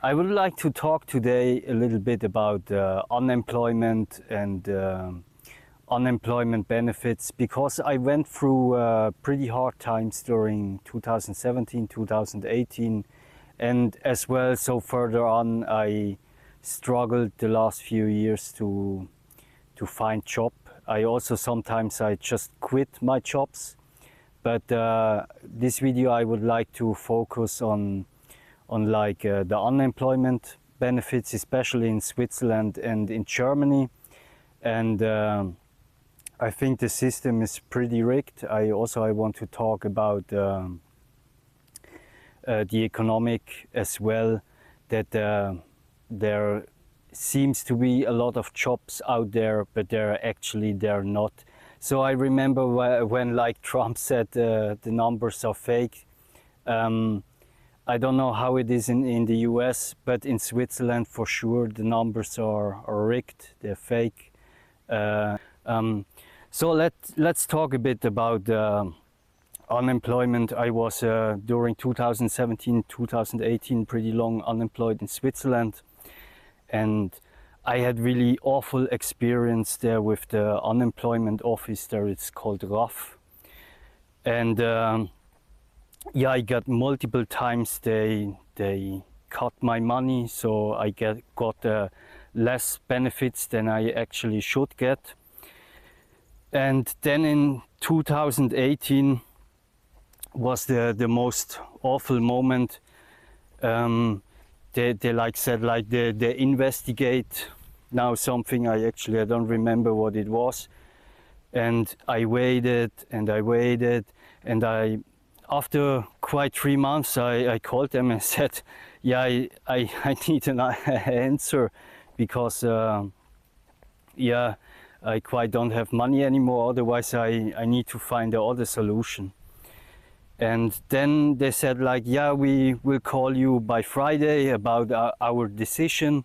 I would like to talk today a little bit about unemployment and unemployment benefits, because I went through pretty hard times during 2017, 2018, and as well, so further on, I struggled the last few years to find job. I also sometimes I just quit my jobs, but this video I would like to focus on the unemployment benefits, especially in Switzerland and in Germany. And I think the system is pretty rigged. I want to talk about the economic as well, that there seems to be a lot of jobs out there, but they're not. So I remember when like Trump said the numbers are fake. I don't know how it is in the US, but in Switzerland for sure the numbers are rigged, they're fake. So let's talk a bit about unemployment. I was during 2017, 2018 pretty long unemployed in Switzerland, and I had really awful experience there with the unemployment office there. It's called RAF, and yeah, I got multiple times they cut my money, so I got less benefits than I actually should get. And then in 2018 was the most awful moment. They like said like they investigate now something. I don't remember what it was, and I waited and I waited, and after quite 3 months, I called them and said, yeah, I need an answer, because yeah, I quite don't have money anymore. Otherwise, I need to find another solution. And then they said like, yeah, we will call you by Friday about our decision,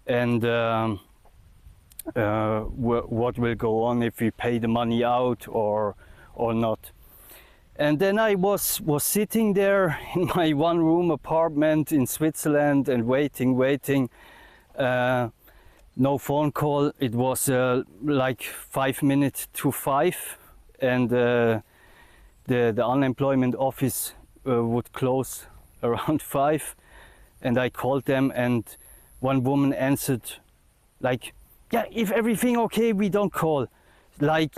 and what will go on, if we pay the money out or not. And then I was sitting there in my one-room apartment in Switzerland and waiting. No phone call. It was like 5 minutes to 5, and the unemployment office would close around 5. And I called them, and one woman answered like, yeah, if everything okay, we don't call. Like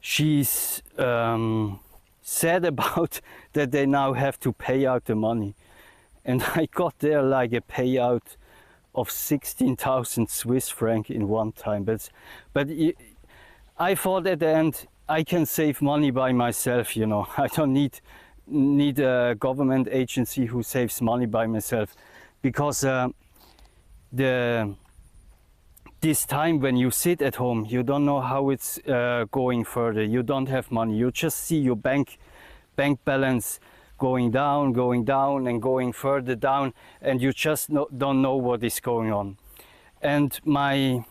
she's sad about that they now have to pay out the money. And I got there like a payout of 16,000 Swiss franc in one time. But I thought at the end, I can save money by myself, you know. I don't need a government agency who saves money by myself, because this time when you sit at home, you don't know how it's going further. You don't have money. You just see your bank balance going down and going further down, and you just don't know what is going on. And my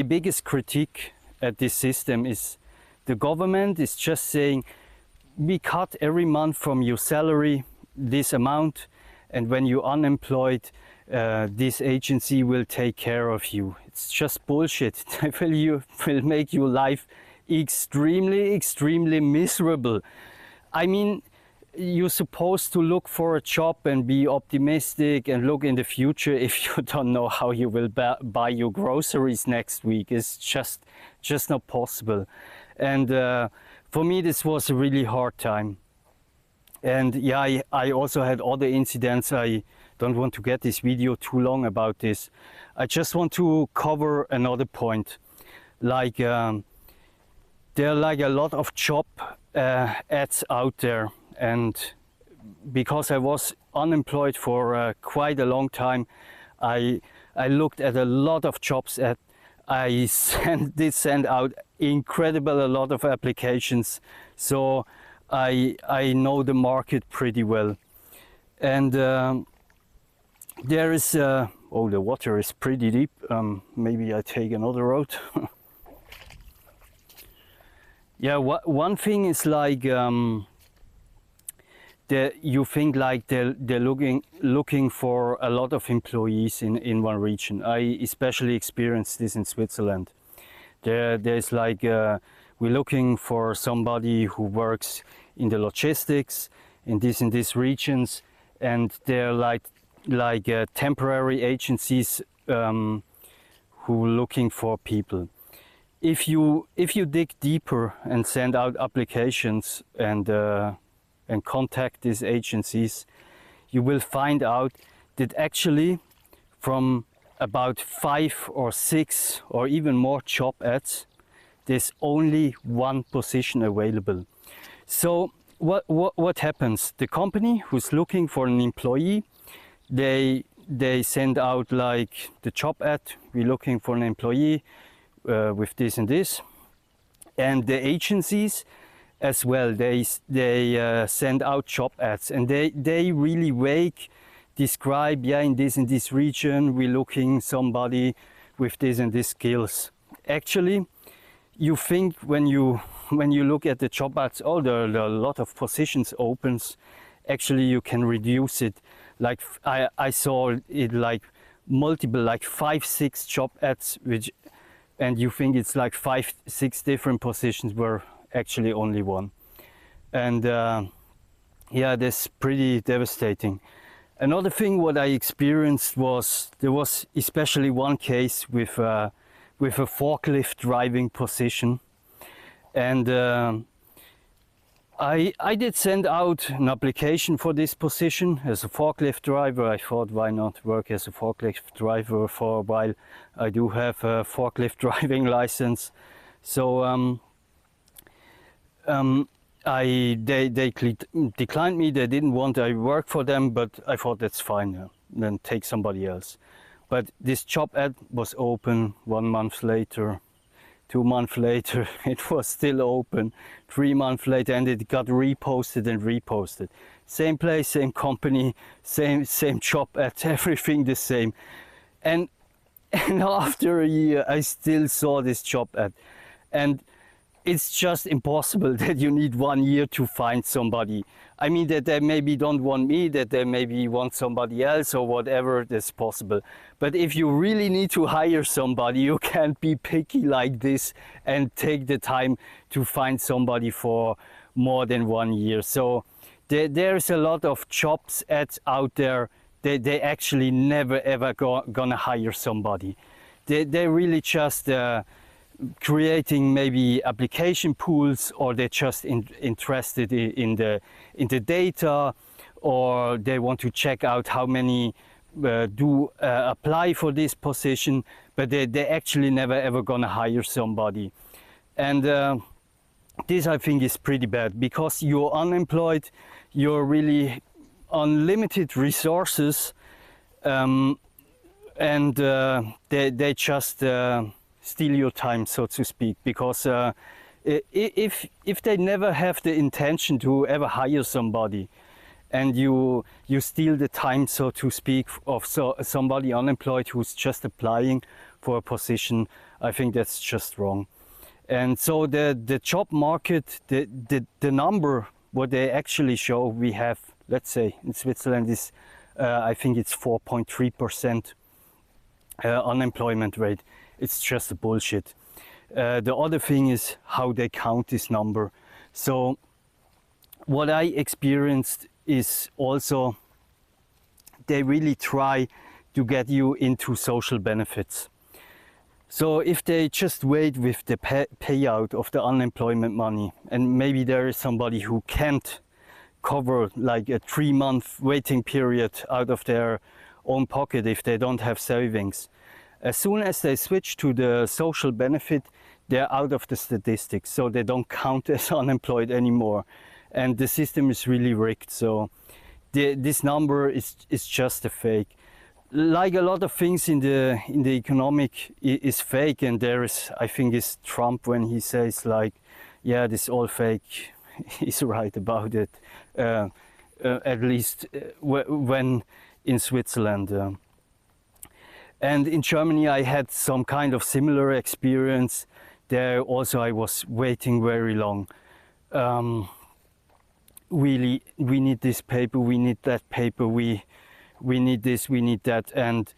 biggest critique at this system is the government is just saying, we cut every month from your salary this amount, and when you're unemployed, this agency will take care of you. It's just bullshit. It will make your life extremely miserable. I mean, you're supposed to look for a job and be optimistic and look in the future. If you don't know how you will buy your groceries next week, it's just not possible. And for me, this was a really hard time. And yeah, I also had other incidents. I don't want to get this video too long about this. I just want to cover another point. Like there are like a lot of job ads out there, and because I was unemployed for quite a long time, I looked at a lot of jobs at. I did send out a lot of applications, so I know the market pretty well. And there is oh, the water is pretty deep. Maybe I take another road. Yeah, one thing is like you think like they're looking for a lot of employees in one region. I especially experienced this in Switzerland. There's like we're looking for somebody who works in the logistics in these regions, and they're like temporary agencies who are looking for people. If you dig deeper and send out applications and contact these agencies, you will find out that actually from about 5 or 6 or even more job ads, there's only one position available. So what happens? The company who's looking for an employee, they send out like the job ad, we're looking for an employee with this and this, and the agencies as well, they send out job ads, and they really vague describe, yeah, in this region we're looking somebody with this and this skills. Actually, you think when you look at the job ads, oh, there are a lot of positions opens. Actually, you can reduce it. Like I saw it like multiple, like 5-6 job ads, and you think it's like 5-6 different positions were actually only one. And yeah, that's pretty devastating. Another thing what I experienced was there was especially one case with a forklift driving position, and I did send out an application for this position as a forklift driver. I thought, why not work as a forklift driver for a while? I do have a forklift driving license, so they declined me. They didn't want I work for them, but I thought that's fine. Then take somebody else. But this job ad was open 1 month later, 2 months later, it was still open, 3 months later, and it got reposted and reposted. Same place, same company, same job ad, everything the same. And after a year, I still saw this job ad. And it's just impossible that you need 1 year to find somebody. I mean, that they maybe don't want me, that they maybe want somebody else or whatever, that's possible. But if you really need to hire somebody, you can't be picky like this and take the time to find somebody for more than 1 year. So there's a lot of jobs ads out there. They actually never ever gonna hire somebody. They really just creating maybe application pools, or they're just interested in the data, or they want to check out how many do apply for this position, but they actually never ever gonna hire somebody. And this I think is pretty bad, because you're unemployed, you're really on limited resources, and they just steal your time, so to speak, because if they never have the intention to ever hire somebody, and you steal the time, so to speak, of somebody unemployed who's just applying for a position, I think that's just wrong. And so the job market, the number what they actually show, we have, let's say in Switzerland, is I think it's 4.3% unemployment rate. It's just a bullshit. The other thing is how they count this number. So what I experienced is also they really try to get you into social benefits. So if they just wait with the payout of the unemployment money, and maybe there is somebody who can't cover like a 3-month waiting period out of their own pocket if they don't have savings, as soon as they switch to the social benefit, they're out of the statistics, so they don't count as unemployed anymore. And the system is really rigged, so this number is just a fake. Like a lot of things in the economic is fake, and there is, I think it's Trump when he says like, yeah, this is all fake, he's right about it, at least when in Switzerland. And in Germany, I had some kind of similar experience. There also I was waiting very long. really, we need this paper, we need that paper, we need this, we need that. And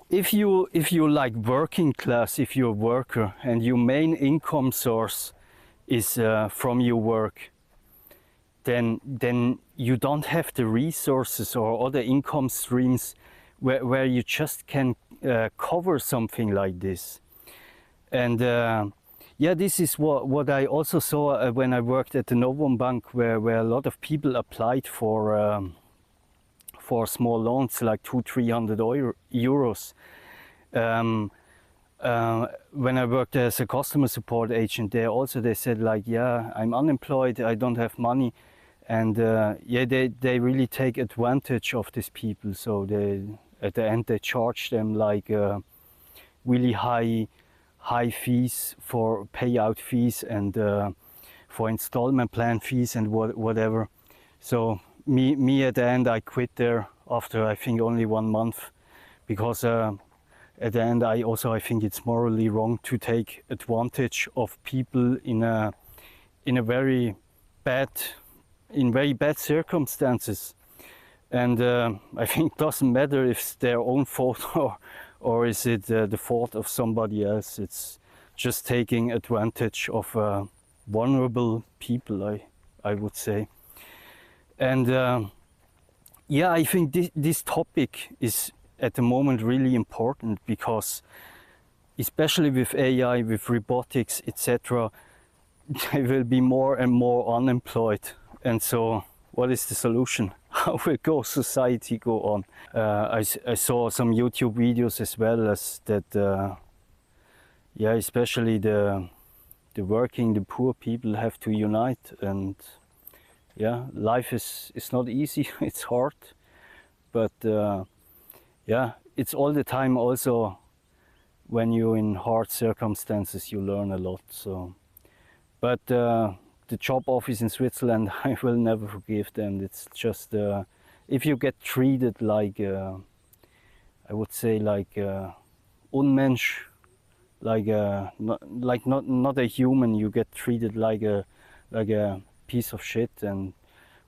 if you like working class, if you're a worker and your main income source is from your work, then you don't have the resources or other income streams where you just can cover something like this. And yeah, this is what I also saw when I worked at the Novum Bank, where a lot of people applied for small loans, like 200-300 euros. When I worked as a customer support agent there, also they said like, yeah, I'm unemployed, I don't have money. And yeah, they really take advantage of these people. So they, at the end, they charge them like really high fees for payout fees and for installment plan fees and whatever. So me at the end, I quit there after I think only 1 month, because at the end I think it's morally wrong to take advantage of people in very bad circumstances. And I think it doesn't matter if it's their own fault or is it the fault of somebody else. It's just taking advantage of vulnerable people, I would say. And yeah, I think this topic is at the moment really important, because especially with AI, with robotics, etc., there will be more and more unemployed. And so what is the solution? How will society go on? I saw some YouTube videos as well as that, yeah, especially the poor people have to unite. And yeah, life is not easy, it's hard. But yeah, it's all the time also, when you're in hard circumstances, you learn a lot. So, but the job office in Switzerland, I will never forgive them. It's just if you get treated like I would say like unmensch, like not a human. You get treated like a piece of shit and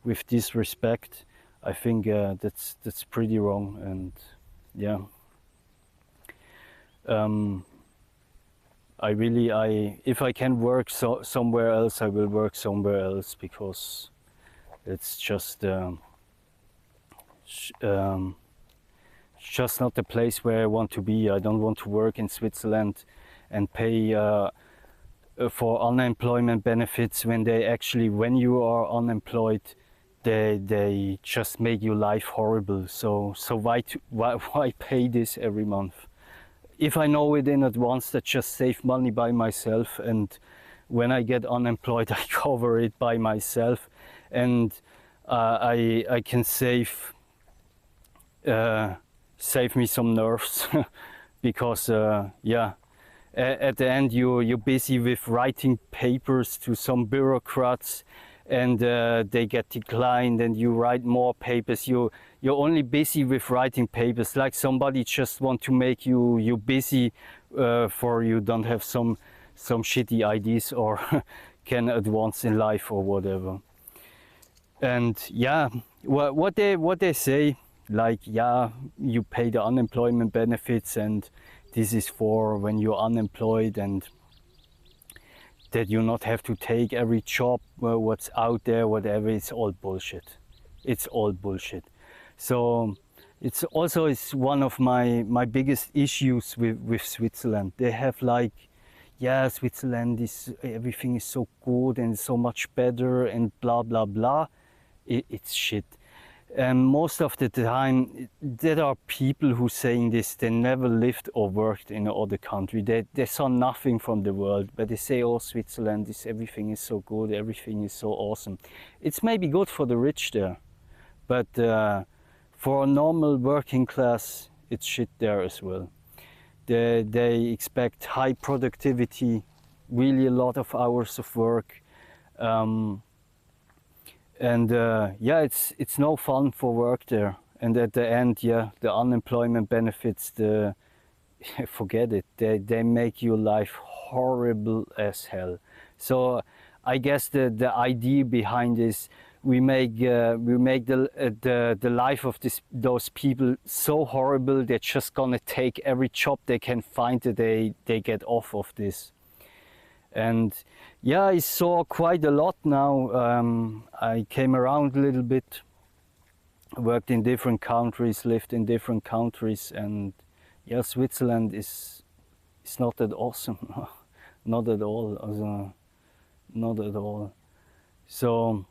with disrespect. I think that's pretty wrong. And yeah. If I can work somewhere else, I will work somewhere else, because it's just not the place where I want to be. I don't want to work in Switzerland and pay for unemployment benefits when you are unemployed, they just make your life horrible. So why pay this every month? If I know it in advance, that just save money by myself, and when I get unemployed, I cover it by myself, and I can save me some nerves because yeah, at the end you're busy with writing papers to some bureaucrats, and they get declined, and you write more papers. You're only busy with writing papers, like somebody just want to make you busy for you don't have some shitty ideas or can advance in life or whatever. And yeah, what they say, like, yeah, you pay the unemployment benefits and this is for when you're unemployed, and that you not have to take every job what's out there, whatever. It's all bullshit. It's all bullshit. So it's one of my biggest issues with Switzerland. They have like, yeah, Switzerland is, everything is so good and so much better and blah blah blah. It's shit. And most of the time, there are people who saying this, they never lived or worked in another country. They saw nothing from the world, but they say, oh, Switzerland, everything is so good, everything is so awesome. It's maybe good for the rich there, but for a normal working class, it's shit there as well. They expect high productivity, really a lot of hours of work. And yeah, it's no fun for work there. And at the end, yeah, the unemployment benefits, forget it. They make your life horrible as hell. So I guess the idea behind this, we make the life of those people so horrible. They're just gonna take every job they can find that they get off of this. And yeah, I saw quite a lot now. I came around a little bit, worked in different countries, lived in different countries, and yeah, Switzerland is not that awesome. Not at all. Also, not at all. So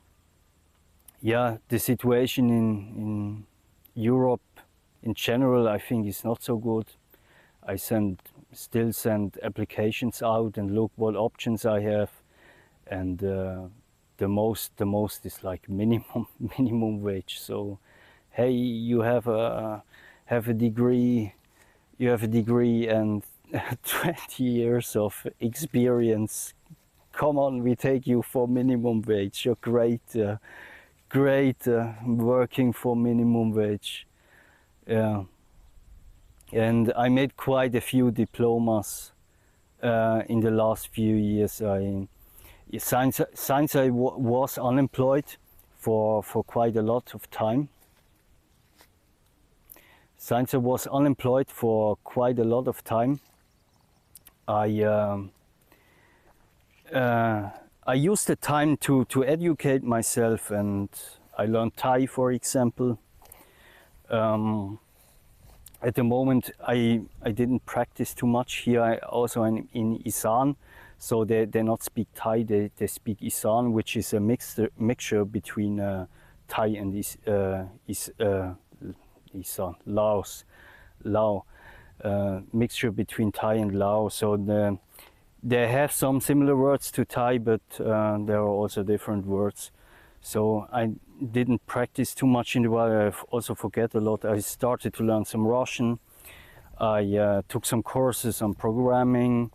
yeah, the situation in Europe in general, I think, is not so good. I still send applications out and look what options I have, and the most is like minimum wage. So hey, you have a degree, and 20 years of experience. Come on, we take you for minimum wage. You're great working for minimum wage. Yeah. And I made quite a few diplomas in the last few years. Since I was unemployed for quite a lot of time. Since I was unemployed for quite a lot of time, I used the time to educate myself, and I learned Thai, for example. At the moment, I didn't practice too much here. Also in Isan, so they not speak Thai. They speak Isan, which is a mixture between Thai and Isan, Lao, mixture between Thai and Lao. So they have some similar words to Thai, but there are also different words. So I didn't practice too much in the while. I also forget a lot. I started to learn some Russian. I took some courses on programming.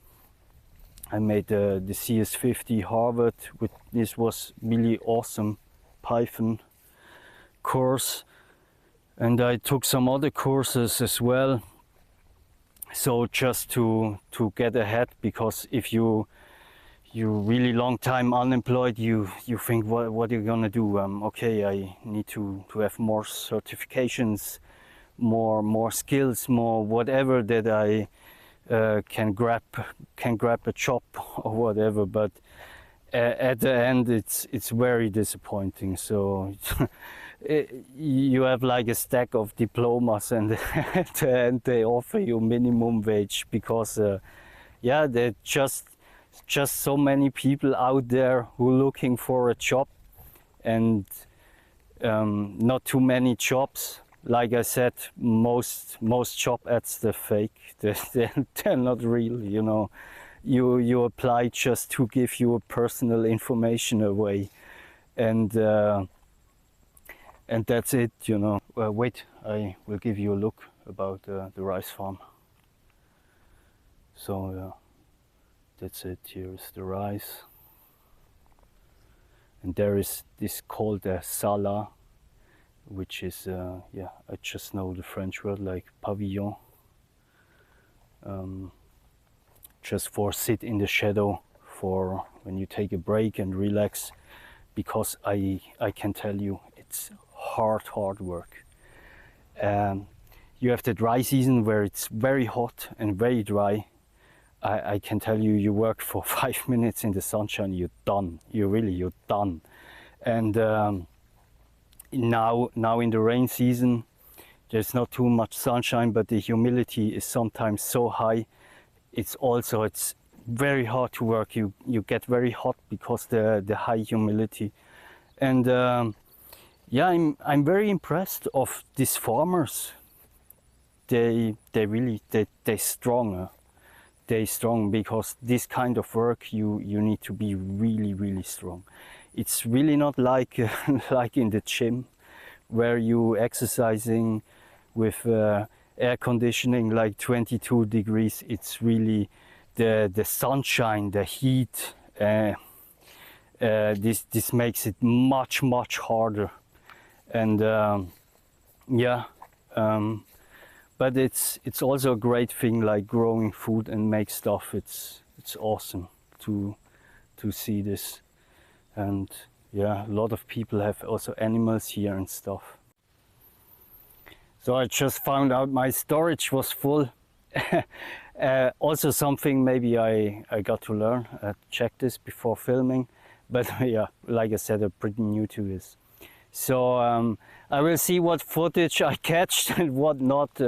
I made the CS50 Harvard. This was really awesome Python course. And I took some other courses as well. So just to get ahead, because if you really long time unemployed, you think, what are you gonna do? Okay, I need to have more certifications, more skills, more whatever that I can grab a job or whatever. But at the end, it's very disappointing. So you have like a stack of diplomas, and at the end they offer you minimum wage because yeah, they're just so many people out there who are looking for a job, and not too many jobs. Like I said, most job ads, they're fake. They're not real. You know, you apply just to give your personal information away, and that's it. You know. Wait, I will give you a look about the rice farm. So. That's it. Here is the rice, and there is this called a sala, which is yeah, I just know the French word like pavillon, just for sit in the shadow for when you take a break and relax, because I can tell you it's hard work. You have the dry season where it's very hot and very dry. I can tell you, you work for 5 minutes in the sunshine, you're done. You're done. And now in the rain season, there's not too much sunshine, but the humidity is sometimes so high. It's very hard to work. You get very hot because the high humidity. And yeah, I'm very impressed of these farmers. They strong. They're strong, because this kind of work you need to be really strong. It's really not like like in the gym, where you exercising with air conditioning like 22 degrees. It's really the sunshine, the heat. This makes it much harder, and yeah. But it's also a great thing, like growing food and make stuff. It's awesome to see this, and yeah, a lot of people have also animals here and stuff. So I just found out my storage was full. Also something maybe I got to learn, check this before filming, but yeah, like I said, I'm pretty new to this. So I will see what footage I catch and what not.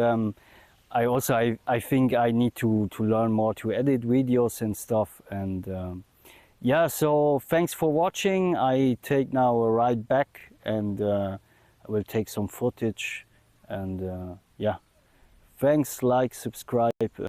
I think I need to learn more to edit videos and stuff. And yeah, so thanks for watching. I take now a ride back, and I will take some footage. And yeah, thanks, like, subscribe.